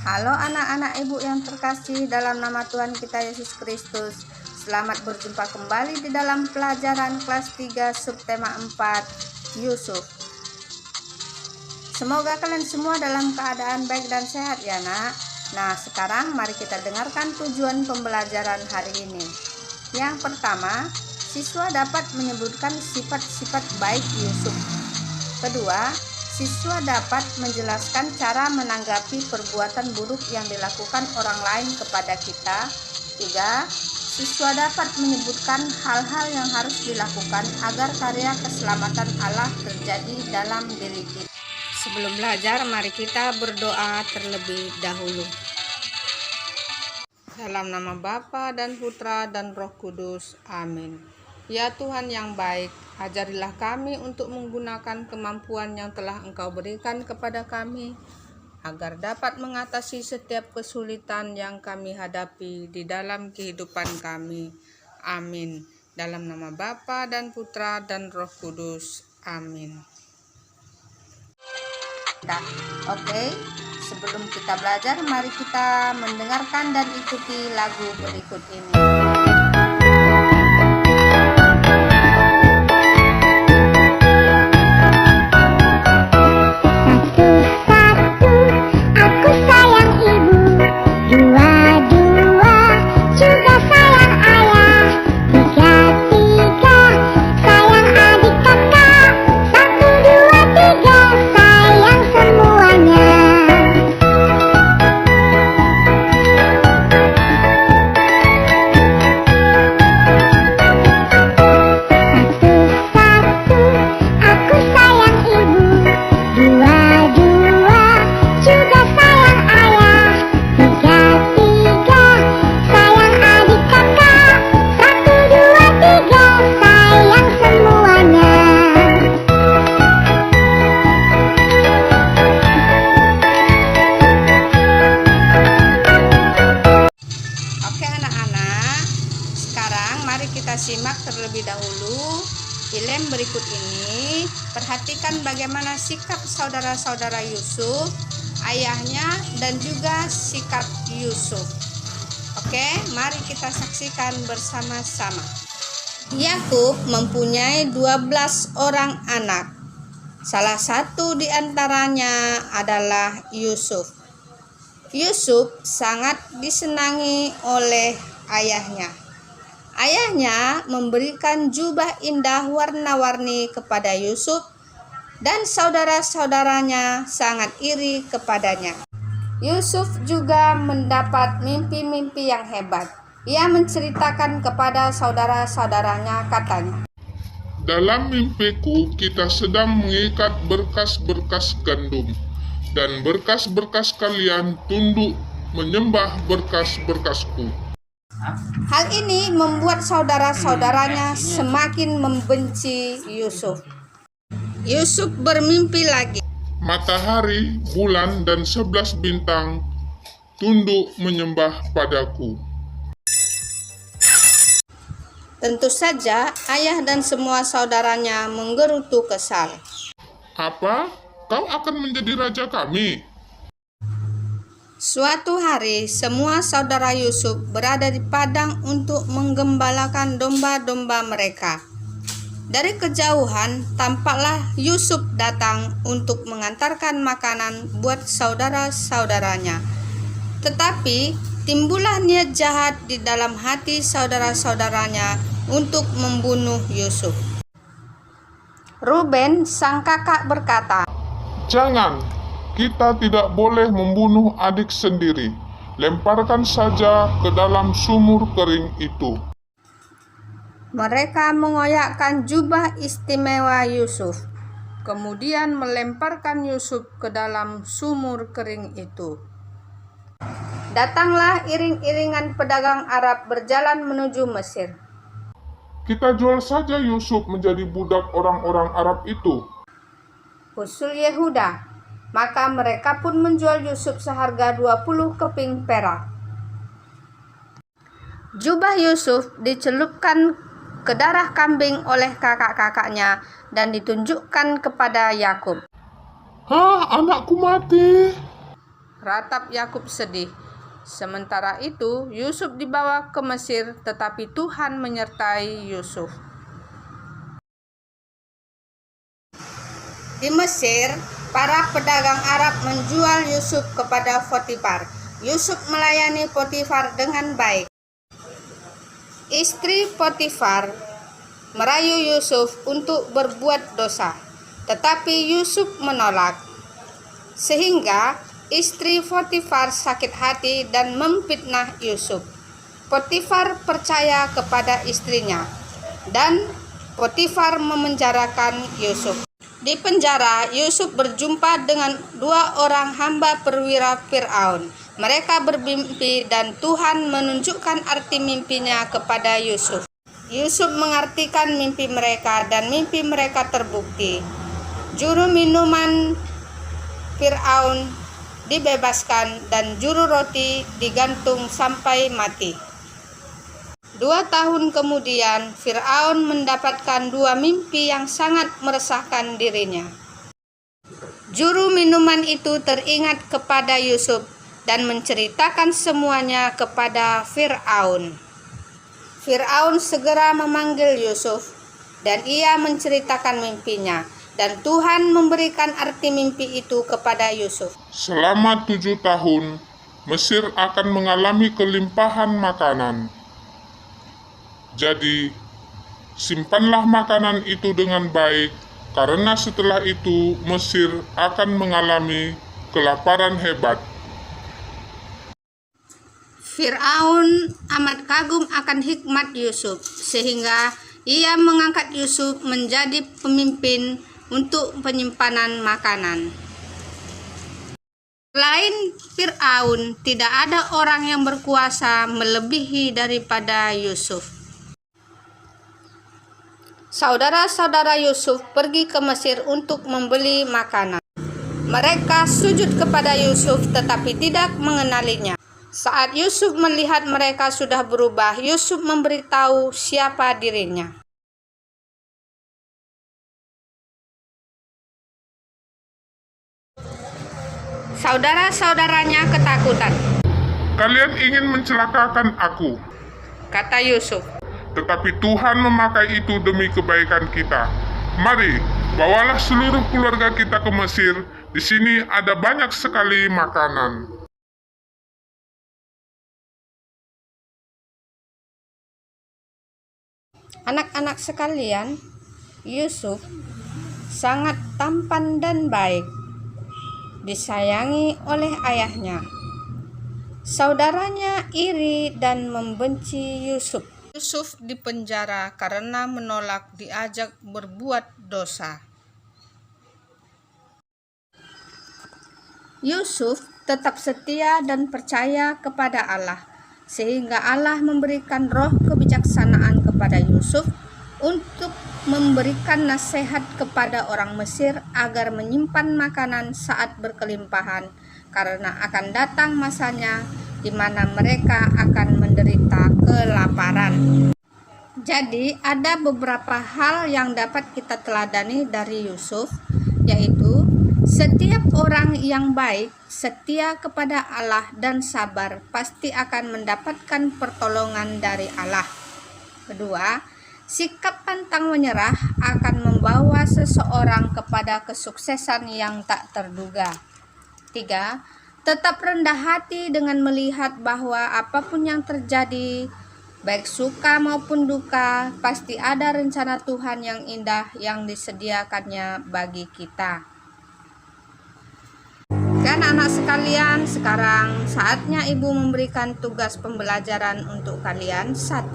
Halo anak-anak ibu yang terkasih dalam nama Tuhan kita Yesus Kristus. Selamat berjumpa kembali di dalam pelajaran kelas 3 subtema 4 Yusuf. Semoga kalian semua dalam keadaan baik dan sehat ya nak. Nah sekarang mari kita dengarkan tujuan pembelajaran hari ini. Yang pertama, siswa dapat menyebutkan sifat-sifat baik Yusuf. Kedua, siswa dapat menjelaskan cara menanggapi perbuatan buruk yang dilakukan orang lain kepada kita. 3. Siswa dapat menyebutkan hal-hal yang harus dilakukan agar karya keselamatan Allah terjadi dalam diri kita. Sebelum belajar, mari kita berdoa terlebih dahulu. Dalam nama Bapa dan Putra dan Roh Kudus. Amin. Ya Tuhan yang baik, ajarilah kami untuk menggunakan kemampuan yang telah Engkau berikan kepada kami, agar dapat mengatasi setiap kesulitan yang kami hadapi di dalam kehidupan kami. Amin. Dalam nama Bapa dan Putra dan Roh Kudus. Amin. Oke, sebelum kita belajar, mari kita mendengarkan dan ikuti lagu berikut ini. Simak terlebih dahulu film berikut ini. Perhatikan bagaimana sikap saudara-saudara Yusuf, ayahnya, dan juga sikap Yusuf. Oke, mari kita saksikan bersama-sama. Yakub mempunyai 12 orang anak. Salah satu di antaranya adalah Yusuf. Yusuf sangat disenangi oleh ayahnya. Ayahnya memberikan jubah indah warna-warni kepada Yusuf, dan saudara-saudaranya sangat iri kepadanya. Yusuf juga mendapat mimpi-mimpi yang hebat. Ia menceritakan kepada saudara-saudaranya, katanya, "Dalam mimpiku kita sedang mengikat berkas-berkas gandum, dan berkas-berkas kalian tunduk menyembah berkas-berkasku." Hal ini membuat saudara-saudaranya semakin membenci Yusuf. Yusuf bermimpi lagi. "Matahari, bulan, dan 11 bintang tunduk menyembah padaku." Tentu saja ayah dan semua saudaranya menggerutu kesal. "Apa? Kau akan menjadi raja kami?" Suatu hari, semua saudara Yusuf berada di padang untuk menggembalakan domba-domba mereka. Dari kejauhan, tampaklah Yusuf datang untuk mengantarkan makanan buat saudara-saudaranya. Tetapi, timbullah niat jahat di dalam hati saudara-saudaranya untuk membunuh Yusuf. Ruben, sang kakak, berkata, "Jangan, kita tidak boleh membunuh adik sendiri. Lemparkan saja ke dalam sumur kering itu." Mereka mengoyakkan jubah istimewa Yusuf, kemudian melemparkan Yusuf ke dalam sumur kering itu. Datanglah iring-iringan pedagang Arab berjalan menuju Mesir. "Kita jual saja Yusuf menjadi budak orang-orang Arab itu," usul Yehuda. Maka mereka pun menjual Yusuf seharga 20 keping perak. Jubah Yusuf dicelupkan ke darah kambing oleh kakak-kakaknya dan ditunjukkan kepada Yakub. "Hah, anakku mati!" Ratap Yakub sedih. Sementara itu, Yusuf dibawa ke Mesir, tetapi Tuhan menyertai Yusuf. Di Mesir, para pedagang Arab menjual Yusuf kepada Potifar. Yusuf melayani Potifar dengan baik. Istri Potifar merayu Yusuf untuk berbuat dosa, tetapi Yusuf menolak. Sehingga istri Potifar sakit hati dan memfitnah Yusuf. Potifar percaya kepada istrinya, dan Potifar memenjarakan Yusuf. Di penjara, Yusuf berjumpa dengan 2 orang hamba perwira Firaun. Mereka bermimpi dan Tuhan menunjukkan arti mimpinya kepada Yusuf. Yusuf mengartikan mimpi mereka dan mimpi mereka terbukti. Juru minuman Firaun dibebaskan dan juru roti digantung sampai mati. 2 tahun kemudian, Firaun mendapatkan 2 mimpi yang sangat meresahkan dirinya. Juru minuman itu teringat kepada Yusuf dan menceritakan semuanya kepada Firaun. Firaun segera memanggil Yusuf dan ia menceritakan mimpinya, dan Tuhan memberikan arti mimpi itu kepada Yusuf. Selama 7 tahun, Mesir akan mengalami kelimpahan makanan. Jadi, simpanlah makanan itu dengan baik, karena setelah itu Mesir akan mengalami kelaparan hebat. Firaun amat kagum akan hikmat Yusuf, sehingga ia mengangkat Yusuf menjadi pemimpin untuk penyimpanan makanan. Selain Firaun, tidak ada orang yang berkuasa melebihi daripada Yusuf. Saudara-saudara Yusuf pergi ke Mesir untuk membeli makanan. Mereka sujud kepada Yusuf tetapi tidak mengenalinya. Saat Yusuf melihat mereka sudah berubah, Yusuf memberitahu siapa dirinya. Saudara-saudaranya ketakutan. Kalian ingin mencelakakan aku, Kata Yusuf. tetapi Tuhan memakai itu demi kebaikan kita. Mari, bawalah seluruh keluarga kita ke Mesir. Di sini ada banyak sekali makanan. Anak-anak sekalian, Yusuf sangat tampan dan baik, disayangi oleh ayahnya. Saudaranya iri dan membenci Yusuf. Yusuf dipenjara karena menolak diajak berbuat dosa. Yusuf tetap setia dan percaya kepada Allah, sehingga Allah memberikan roh kebijaksanaan kepada Yusuf untuk memberikan nasihat kepada orang Mesir agar menyimpan makanan saat berkelimpahan, karena akan datang masanya di mana mereka akan menderita kelaparan. Jadi ada beberapa hal yang dapat kita teladani dari Yusuf, yaitu setiap orang yang baik, setia kepada Allah dan sabar pasti akan mendapatkan pertolongan dari Allah. Kedua, sikap pantang menyerah akan membawa seseorang kepada kesuksesan yang tak terduga. 3. Tetap rendah hati dengan melihat bahwa apapun yang terjadi, baik suka maupun duka, pasti ada rencana Tuhan yang indah yang disediakannya bagi kita. Dan anak sekalian, sekarang saatnya Ibu memberikan tugas pembelajaran untuk kalian. 1.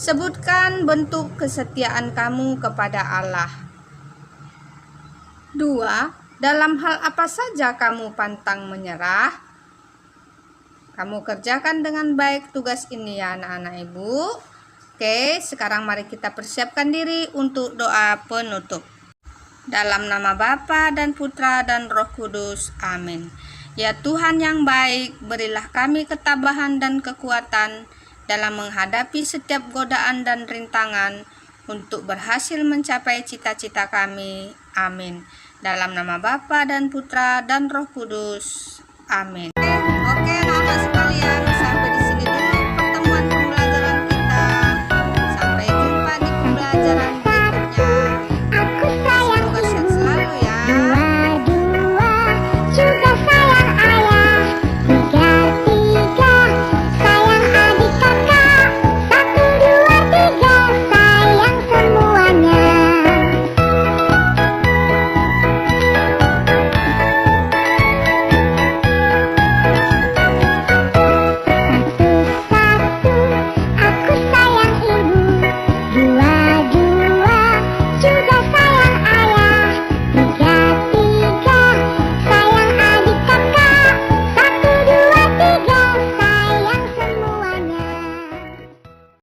Sebutkan bentuk kesetiaan kamu kepada Allah. 2. Dalam hal apa saja kamu pantang menyerah? Kamu kerjakan dengan baik tugas ini ya anak-anak Ibu. Oke, sekarang mari kita persiapkan diri untuk doa penutup. Dalam nama Bapa dan Putra dan Roh Kudus. Amin. Ya Tuhan yang baik, berilah kami ketabahan dan kekuatan dalam menghadapi setiap godaan dan rintangan untuk berhasil mencapai cita-cita kami. Amin. Dalam nama Bapa dan Putra dan Roh Kudus. Amin.